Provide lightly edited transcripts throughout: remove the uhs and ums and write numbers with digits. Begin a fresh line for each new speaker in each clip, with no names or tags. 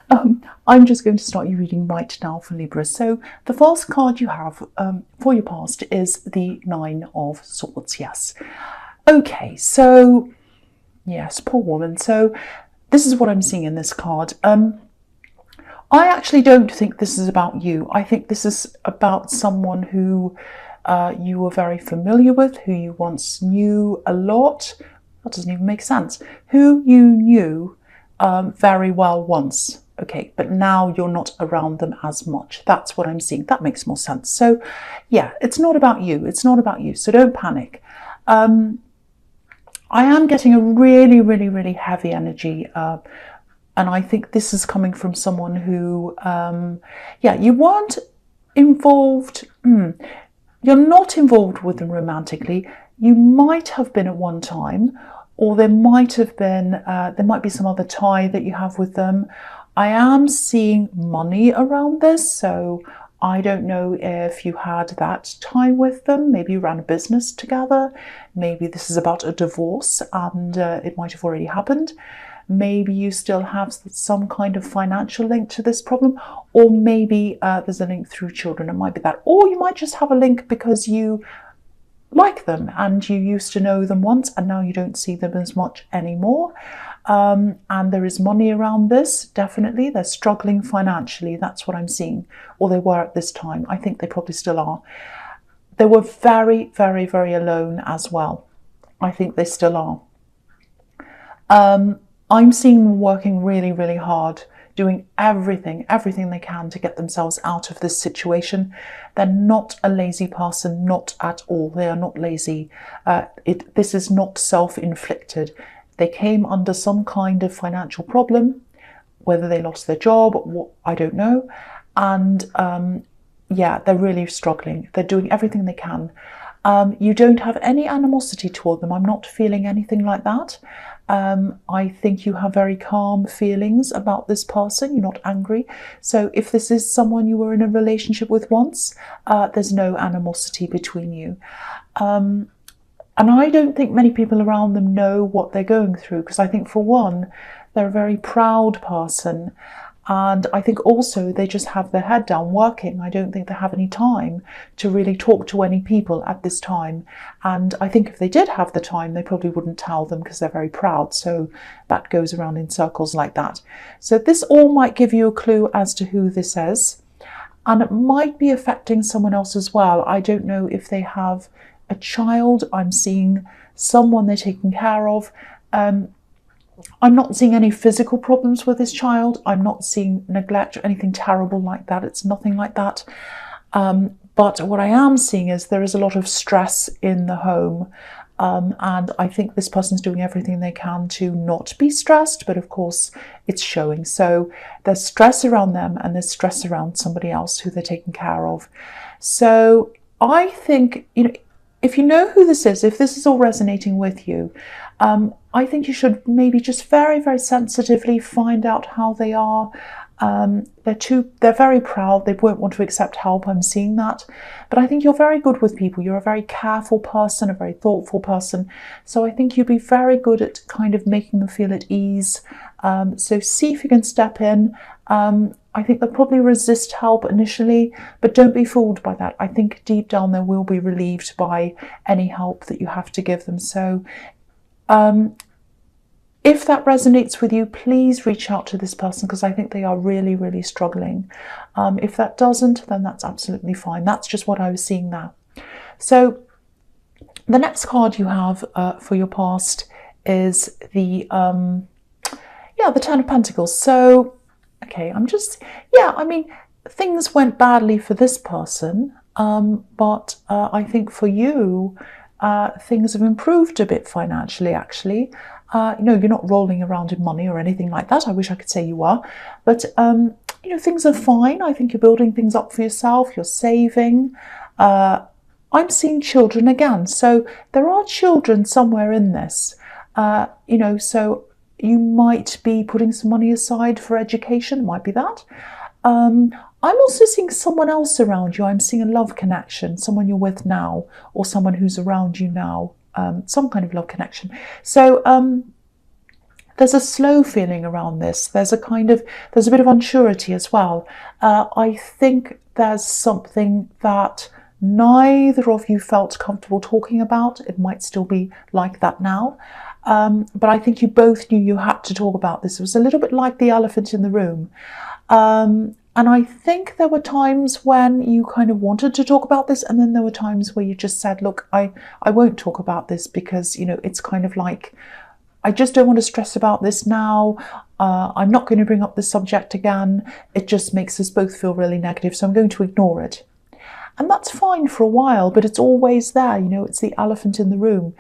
I'm just going to start your reading right now for Libra. So the first card you have for your past is the Nine of Swords. Yes. Okay, so yes, poor woman. So this is what I'm seeing in this card. I actually don't think this is about you. I think this is about someone who you were very familiar with, who you once knew a lot. That doesn't even make sense. Who you knew very well once. Okay, but now you're not around them as much. That's what I'm seeing. That makes more sense. So yeah, it's not about you. It's not about you. So don't panic. I am getting a really, really, really heavy energy. And I think this is coming from someone who, yeah, you weren't involved. You're not involved with them romantically. You might have been at one time, or there might be some other tie that you have with them. I am seeing money around this, so I don't know if you had that tie with them. Maybe you ran a business together. Maybe this is about a divorce and it might have already happened. Maybe you still have some kind of financial link to this problem, or maybe there's a link through children. It might be that, or you might just have a link because you like them and you used to know them once and now you don't see them as much anymore. And there is money around this, definitely. They're struggling financially, that's what I'm seeing. Or they were at this time. I think they probably still are. They were very, very, very alone as well. I think they still are. I'm seeing them working really, really hard, doing everything they can to get themselves out of this situation. They're not a lazy person, not at all. They are not lazy. This is not self-inflicted. They came under some kind of financial problem, whether they lost their job, I don't know. And yeah, they're really struggling. They're doing everything they can. You don't have any animosity toward them. I'm not feeling anything like that. I think you have very calm feelings about this person. You're not angry. So if this is someone you were in a relationship with once, there's no animosity between you. And I don't think many people around them know what they're going through, because I think, for one, they're a very proud person. And I think also they just have their head down working. I don't think they have any time to really talk to any people at this time. And I think if they did have the time, they probably wouldn't tell them because they're very proud. So that goes around in circles like that. So this all might give you a clue as to who this is. And it might be affecting someone else as well. I don't know if they have a child. I'm seeing someone they're taking care of. I'm not seeing any physical problems with this child. I'm not seeing neglect or anything terrible like that. It's nothing like that. But what I am seeing is there is a lot of stress in the home. And I think this person's doing everything they can to not be stressed, but of course it's showing. So there's stress around them and there's stress around somebody else who they're taking care of. So I think, if you know who this is, if this is all resonating with you, I think you should maybe just very, very sensitively find out how they are. They're very proud. They won't want to accept help. I'm seeing that. But I think you're very good with people. You're a very careful person, a very thoughtful person. So I think you'd be very good at kind of making them feel at ease. So see if you can step in. I think they'll probably resist help initially, but don't be fooled by that. I think deep down they will be relieved by any help that you have to give them. So if that resonates with you, please reach out to this person, because I think they are really, really struggling. If that doesn't, then that's absolutely fine. That's just what I was seeing there. So the next card you have for your past is the Ten of Pentacles. So, okay, I mean, things went badly for this person, but I think for you, things have improved a bit financially, actually. You're not rolling around in money or anything like that. I wish I could say you are. But, things are fine. I think you're building things up for yourself. You're saving. I'm seeing children again. So there are children somewhere in this, so you might be putting some money aside for education. It might be that. I'm also seeing someone else around you. I'm seeing a love connection, someone you're with now, or someone who's around you now, some kind of love connection. So there's a slow feeling around this. There's a bit of unsurety as well. I think there's something that neither of you felt comfortable talking about. It might still be like that now. But I think you both knew you had to talk about this. It was a little bit like the elephant in the room. And I think there were times when you kind of wanted to talk about this, and then there were times where you just said, look, I won't talk about this because, you know, it's kind of like, I just don't want to stress about this now. I'm not going to bring up the subject again. It just makes us both feel really negative, so I'm going to ignore it. And that's fine for a while, but it's always there. You know, it's the elephant in the room.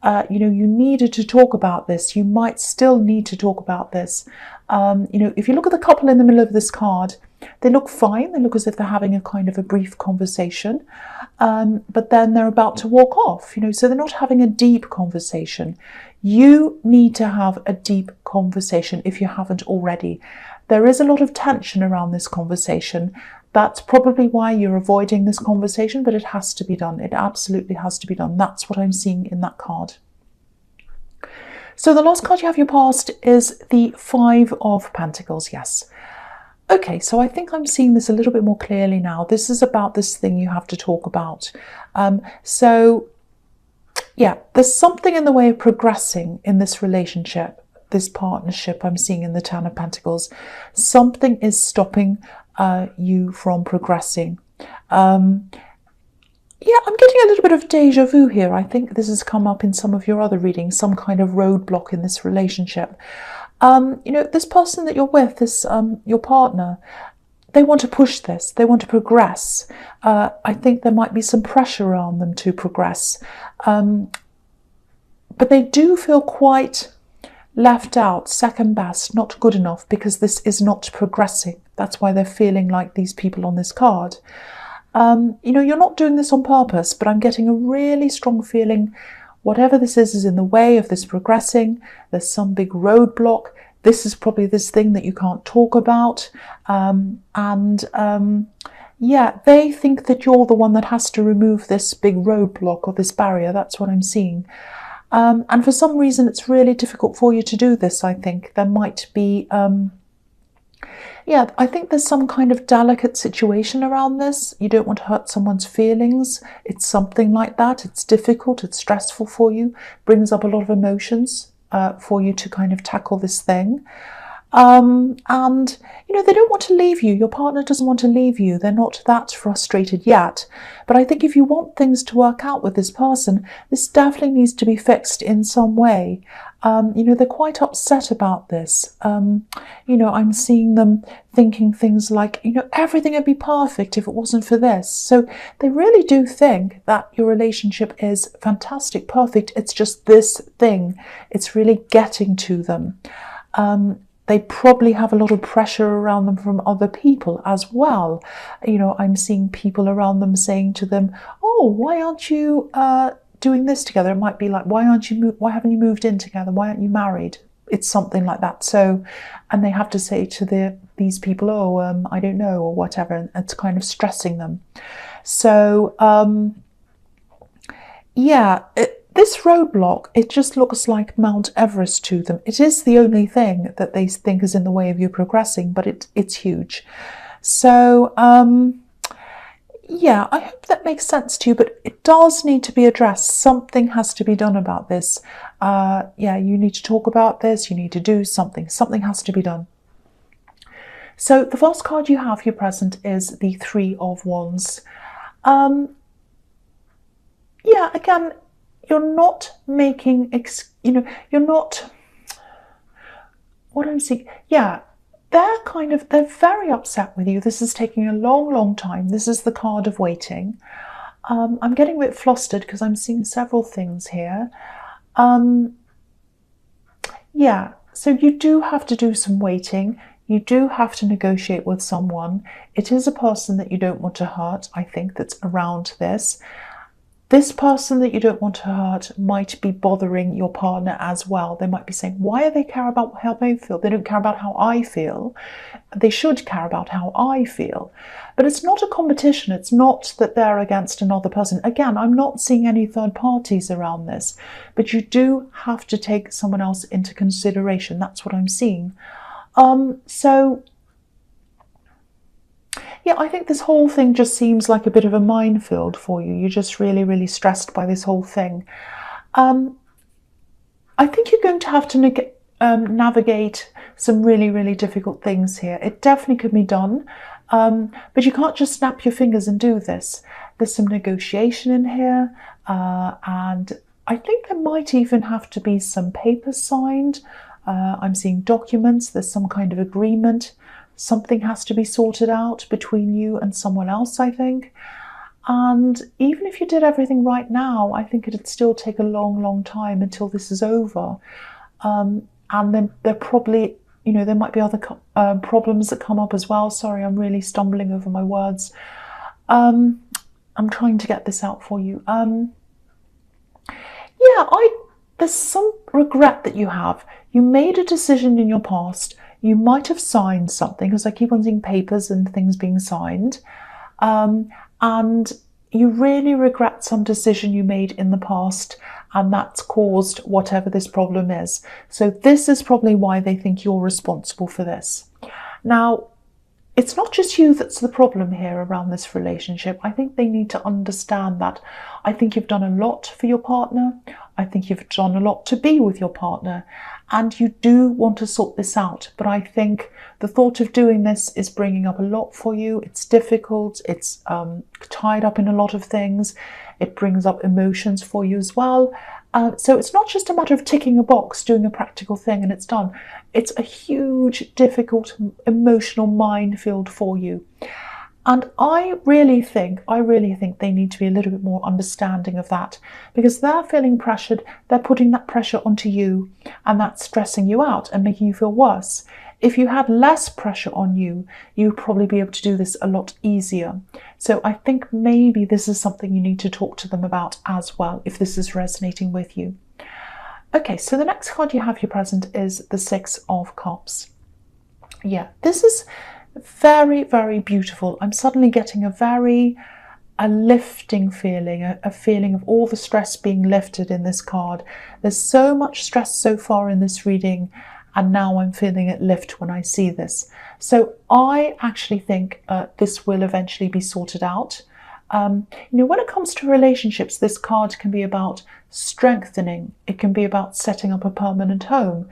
You know, you needed to talk about this. You might still need to talk about this. You know, if you look at the couple in the middle of this card, they look fine. They look as if they're having a kind of a brief conversation, but then they're about to walk off, you know, so they're not having a deep conversation. You need to have a deep conversation if you haven't already. There is a lot of tension around this conversation. That's probably why you're avoiding this conversation, but it has to be done. It absolutely has to be done. That's what I'm seeing in that card. So the last card you have your past is the Five of Pentacles, yes. Okay, so I think I'm seeing this a little bit more clearly now. This is about this thing you have to talk about. So, yeah, there's something in the way of progressing in this relationship, this partnership I'm seeing in the Ten of Pentacles. Something is stopping you from progressing. Yeah, I'm getting a little bit of deja vu here. I think this has come up in some of your other readings, some kind of roadblock in this relationship. You know, this person that you're with, this your partner, they want to push this. They want to progress. I think there might be some pressure on them to progress. But they do feel quite left out, second best, not good enough, because this is not progressing. That's why they're feeling like these people on this card. You know, you're not doing this on purpose, but I'm getting a really strong feeling whatever this is in the way of this progressing. There's some big roadblock. This is probably this thing that you can't talk about. Yeah, they think that you're the one that has to remove this big roadblock or this barrier. That's what I'm seeing. And for some reason, it's really difficult for you to do this, I think. There might be... yeah, I think there's some kind of delicate situation around this. You don't want to hurt someone's feelings. It's something like that. It's difficult. It's stressful for you. Brings up a lot of emotions for you to kind of tackle this thing. And, you know, they don't want to leave you. Your partner doesn't want to leave you. They're not that frustrated yet. But I think if you want things to work out with this person, this definitely needs to be fixed in some way. You know, they're quite upset about this. You know, I'm seeing them thinking things like, you know, everything would be perfect if it wasn't for this. So they really do think that your relationship is fantastic, perfect. It's just this thing. It's really getting to them. They probably have a lot of pressure around them from other people as well. You know, I'm seeing people around them saying to them, oh, why aren't you doing this together? It might be like, why haven't you moved in together? Why aren't you married? It's something like that. So, and they have to say to these people, oh, I don't know, or whatever. And it's kind of stressing them. So, yeah, this roadblock, it just looks like Mount Everest to them. It is the only thing that they think is in the way of you progressing, but it's huge. So, yeah, I hope that makes sense to you, but it does need to be addressed. Something has to be done about this. Yeah, you need to talk about this. You need to do something. Something has to be done. So the first card you have here present is the Three of Wands. Yeah, again, you're not making, you know, you're not, what I'm seeing, yeah, they're very upset with you. This is taking a long, long time. This is the card of waiting. I'm getting a bit flustered because I'm seeing several things here. Yeah, so you do have to do some waiting. You do have to negotiate with someone. It is a person that you don't want to hurt, I think, that's around this. This person that you don't want to hurt might be bothering your partner as well. They might be saying, why do they care about how they feel? They don't care about how I feel. They should care about how I feel. But it's not a competition. It's not that they're against another person. Again, I'm not seeing any third parties around this, but you do have to take someone else into consideration. That's what I'm seeing. So yeah, I think this whole thing just seems like a bit of a minefield for you. You're just really, really stressed by this whole thing. I think you're going to have to navigate some really, really difficult things here. It definitely could be done, but you can't just snap your fingers and do this. There's some negotiation in here, and I think there might even have to be some papers signed. I'm seeing documents. There's some kind of agreement. Something has to be sorted out between you and someone else, I think. And even if you did everything right now, I think it'd still take a long, long time until this is over. And then there probably, there might be other problems that come up as well. Sorry, I'm really stumbling over my words. I'm trying to get this out for you. There's some regret that you have. You made a decision in your past. You might have signed something, because I keep on seeing papers and things being signed. And you really regret some decision you made in the past, and that's caused whatever this problem is. So this is probably why they think you're responsible for this. Now, it's not just you that's the problem here around this relationship. I think they need to understand that. I think you've done a lot for your partner. I think you've done a lot to be with your partner, and you do want to sort this out. But I think the thought of doing this is bringing up a lot for you. It's difficult. It's tied up in a lot of things. It brings up emotions for you as well. So it's not just a matter of ticking a box, doing a practical thing, and it's done. It's a huge, difficult, emotional minefield for you. And I really think they need to be a little bit more understanding of that, because they're feeling pressured. They're putting that pressure onto you, and that's stressing you out and making you feel worse. If you had less pressure on you, you'd probably be able to do this a lot easier. So I think maybe this is something you need to talk to them about as well, if this is resonating with you. Okay, so the next card you have here present is the Six of Cups. Yeah, this is very, very beautiful. I'm suddenly getting a lifting feeling, a feeling of all the stress being lifted in this card. There's so much stress so far in this reading, and now I'm feeling it lift when I see this. So I actually think this will eventually be sorted out. When it comes to relationships, this card can be about strengthening. It can be about setting up a permanent home.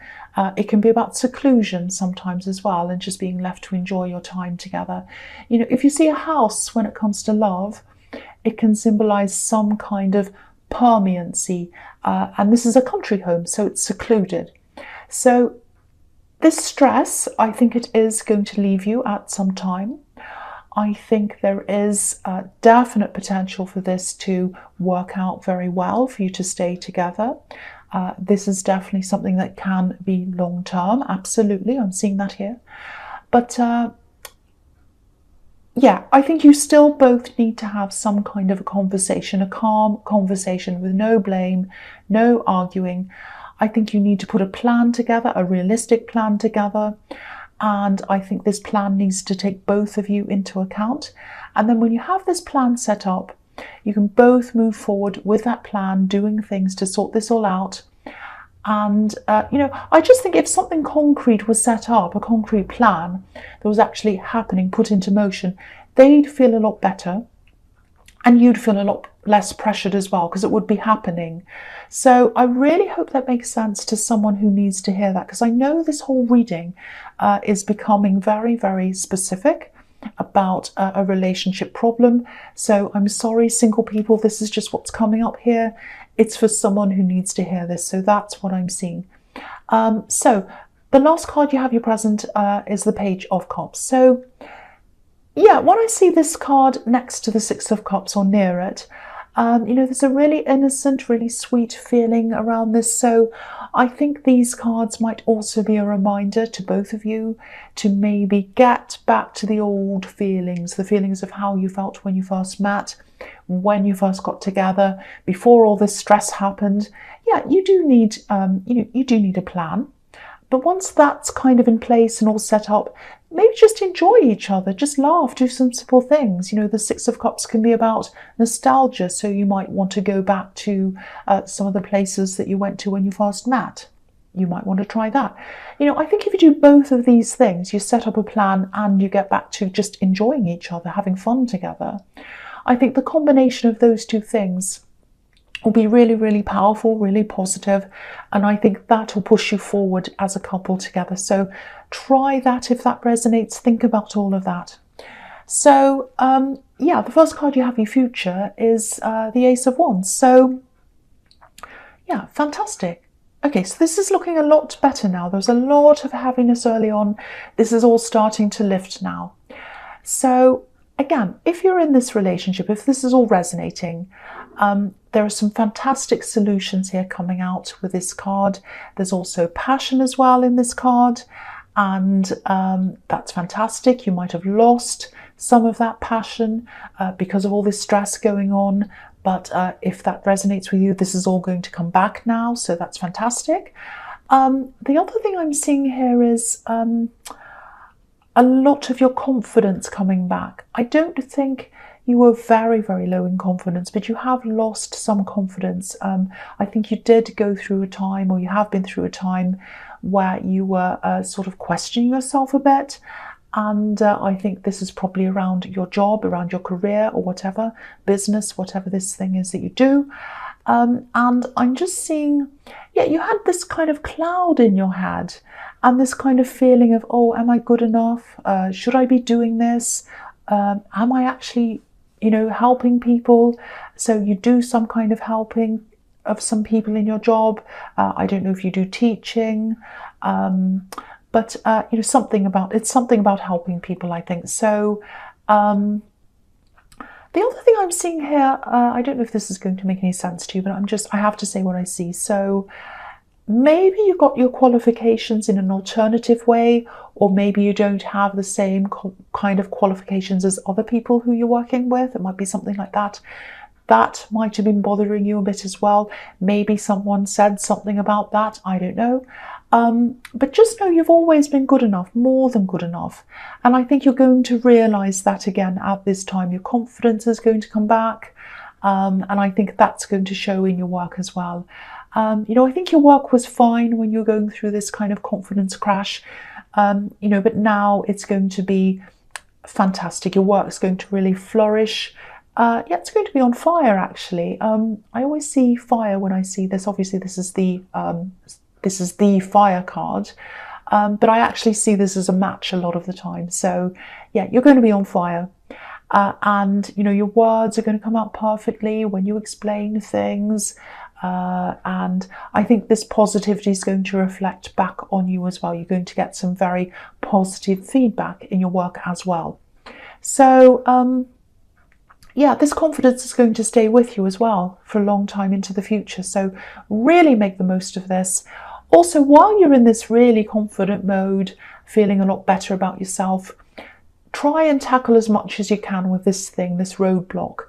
It can be about seclusion sometimes as well, and just being left to enjoy your time together. If you see a house when it comes to love, it can symbolize some kind of permanency. And this is a country home, so it's secluded. So this stress, I think it is going to leave you at some time. I think there is definite potential for this to work out very well, for you to stay together. This is definitely something that can be long-term, absolutely, I'm seeing that here. But yeah, I think you still both need to have some kind of a conversation, a calm conversation with no blame, no arguing. I think you need to put a plan together, a realistic plan together. And I think this plan needs to take both of you into account. And then when you have this plan set up, you can both move forward with that plan, doing things to sort this all out. And, I just think if something concrete was set up, a concrete plan that was actually happening, put into motion, they'd feel a lot better. And you'd feel a lot less pressured as well, because it would be happening. So I really hope that makes sense to someone who needs to hear that, because I know this whole reading is becoming very, very specific about a relationship problem. So I'm sorry, single people, this is just what's coming up here. It's for someone who needs to hear this. So that's what I'm seeing. So the last card you have here present is the Page of Cups. So yeah, when I see this card next to the Six of Cups or near it, There's a really innocent, really sweet feeling around this. So I think these cards might also be a reminder to both of you to maybe get back to the old feelings, the feelings of how you felt when you first met, when you first got together, before all this stress happened. Yeah, you do need, you do need a plan. But once that's kind of in place and all set up, maybe just enjoy each other, just laugh, do some simple things. The Six of Cups can be about nostalgia, so you might want to go back to some of the places that you went to when you first met. You might want to try that. I think if you do both of these things, you set up a plan and you get back to just enjoying each other, having fun together. I think the combination of those two things will be really, really powerful, really positive, and I think that will push you forward as a couple together. So try that if that resonates. Think about all of that. So the first card you have, your future, is the Ace of Wands. So yeah, fantastic. Okay, so this is looking a lot better now. There was a lot of heaviness early on. This is all starting to lift now. So again, if you're in this relationship, if this is all resonating, there are some fantastic solutions here coming out with this card. There's also passion as well in this card, and that's fantastic. You might have lost some of that passion because of all this stress going on, but if that resonates with you, this is all going to come back now, so that's fantastic. The other thing I'm seeing here is a lot of your confidence coming back. I don't think you were very, very low in confidence, but you have lost some confidence. I think you did go through a time, or you have been through a time, where you were sort of questioning yourself a bit. And I think this is probably around your job, around your career, or whatever, business, whatever this thing is that you do. And I'm just seeing, you had this kind of cloud in your head, and this kind of feeling of, oh, am I good enough? Should I be doing this? Am I actually, helping people? So you do some kind of helping of some people in your job. I don't know if you do teaching, but something about helping people, I think. So the other thing I'm seeing here, I don't know if this is going to make any sense to you, but I have to say what I see. So maybe you got your qualifications in an alternative way, or maybe you don't have the same kind of qualifications as other people who you're working with. It might be something like that. That might have been bothering you a bit as well. Maybe someone said something about that. I don't know. But just know you've always been good enough, more than good enough. And I think you're going to realise that again at this time. Your confidence is going to come back. And I think that's going to show in your work as well. I think your work was fine when you're going through this kind of confidence crash, but now it's going to be fantastic. Your work's going to really flourish. It's going to be on fire, actually. I always see fire when I see this. Obviously, this is the fire card, but I actually see this as a match a lot of the time. So, you're going to be on fire. And, your words are going to come out perfectly when you explain things. And I think this positivity is going to reflect back on you as well. You're going to get some very positive feedback in your work as well. So, this confidence is going to stay with you as well for a long time into the future. So really make the most of this. Also, while you're in this really confident mode, feeling a lot better about yourself, try and tackle as much as you can with this thing, this roadblock.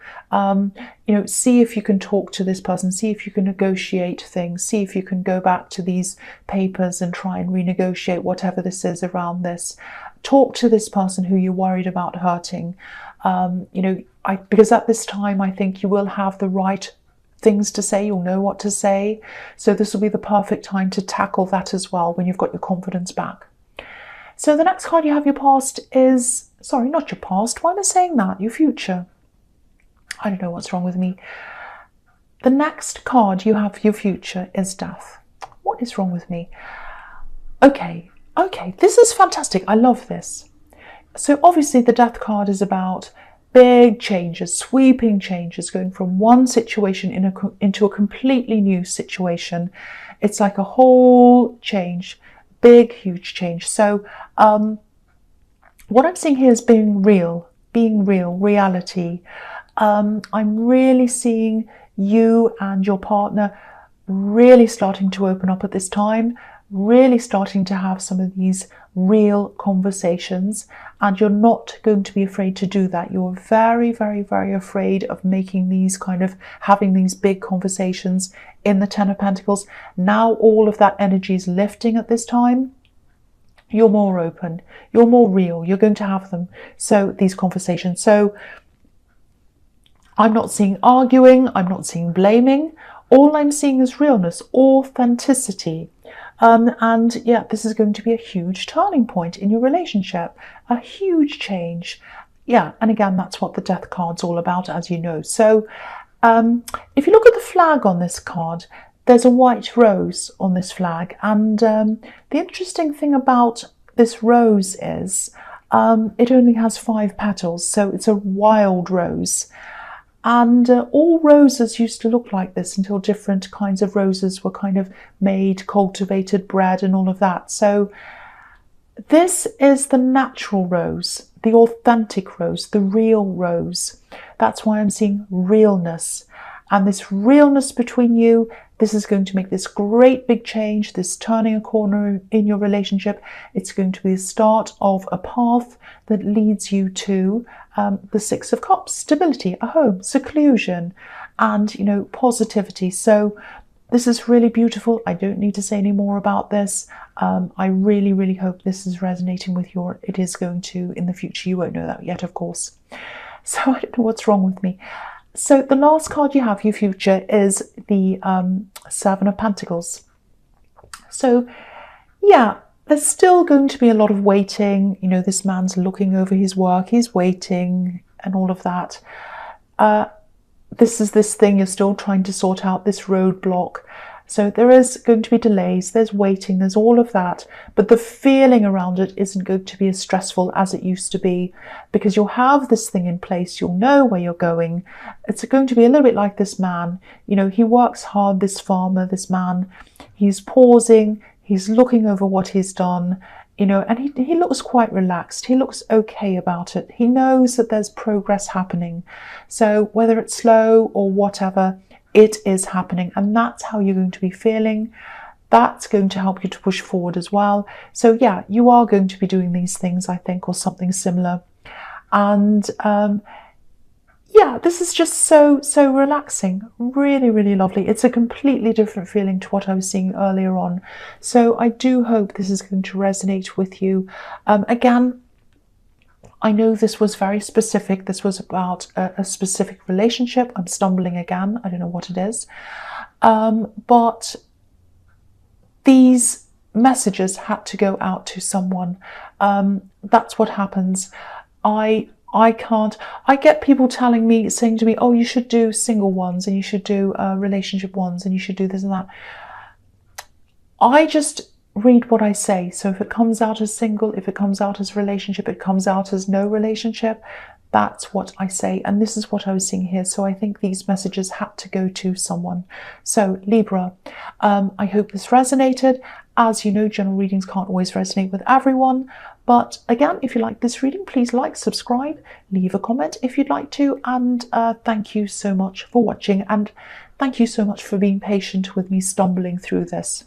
See if you can talk to this person, see if you can negotiate things, see if you can go back to these papers and try and renegotiate whatever this is around this. Talk to this person who you're worried about hurting. Because at this time, I think you will have the right things to say, you'll know what to say. So this will be the perfect time to tackle that as well when you've got your confidence back. So the next card you have, your past, is, sorry, not your past, why am I saying that? Your future. I don't know what's wrong with me. The next card you have, your future, is death. What is wrong with me? Okay, this is fantastic. I love this. So obviously the death card is about big changes, sweeping changes, going from one situation into a completely new situation. It's like a whole change, big, huge change. So what I'm seeing here is being real, reality. I'm really seeing you and your partner really starting to open up at this time, really starting to have some of these real conversations, and you're not going to be afraid to do that. You're very, very, very afraid of making these having these big conversations in the Ten of Pentacles. Now all of that energy is lifting at this time. You're more open, you're more real, you're going to have them. So these conversations. So I'm not seeing arguing, I'm not seeing blaming. All I'm seeing is realness, authenticity. And yeah, this is going to be a huge turning point in your relationship, a huge change. Yeah, and again, that's what the Death card's all about, as you know. So if you look at the flag on this card, there's a white rose on this flag. And the interesting thing about this rose is it only has 5 petals, so it's a wild rose. And all roses used to look like this until different kinds of roses were kind of made, cultivated, bred, and all of that. So this is the natural rose, the authentic rose, the real rose. That's why I'm seeing realness. And this realness between you, this is going to make this great big change, this turning a corner in your relationship. It's going to be the start of a path that leads you to the 6 of Cups, stability, a home, seclusion, and, you know, positivity. So this is really beautiful. I don't need to say any more about this. I really, really hope this is resonating with you. It is going to in the future. You won't know that yet, of course. So I don't know what's wrong with me. So the last card you have, your future, is the 7 of Pentacles. So yeah, there's still going to be a lot of waiting. You know, this man's looking over his work, he's waiting and all of that. This is this thing you're still trying to sort out, this roadblock. So there is going to be delays, there's waiting, there's all of that. But the feeling around it isn't going to be as stressful as it used to be, because you'll have this thing in place, you'll know where you're going. It's going to be a little bit like this man. You know, he works hard, this farmer, this man. He's pausing, he's looking over what he's done, you know, and he looks quite relaxed. He looks okay about it. He knows that there's progress happening. So whether it's slow or whatever, it is happening, and that's how you're going to be feeling. That's going to help you to push forward as well. So yeah, you are going to be doing these things, I think, or something similar. And yeah, this is just so relaxing, really, really lovely. It's a completely different feeling to what I was seeing earlier on. So I do hope this is going to resonate with you. Again, I know this was very specific. This was about a specific relationship. I'm stumbling again. I don't know what it is. But these messages had to go out to someone. That's what happens. I get people saying to me, oh, you should do single ones, and you should do relationship ones, and you should do this and that. I just read what I say. So if it comes out as single, if it comes out as relationship, it comes out as no relationship, that's what I say. And this is what I was seeing here. So I think these messages had to go to someone. So Libra, I hope this resonated. As you know, general readings can't always resonate with everyone. But again, if you like this reading, please like, subscribe, leave a comment if you'd like to. And thank you so much for watching. And thank you so much for being patient with me stumbling through this.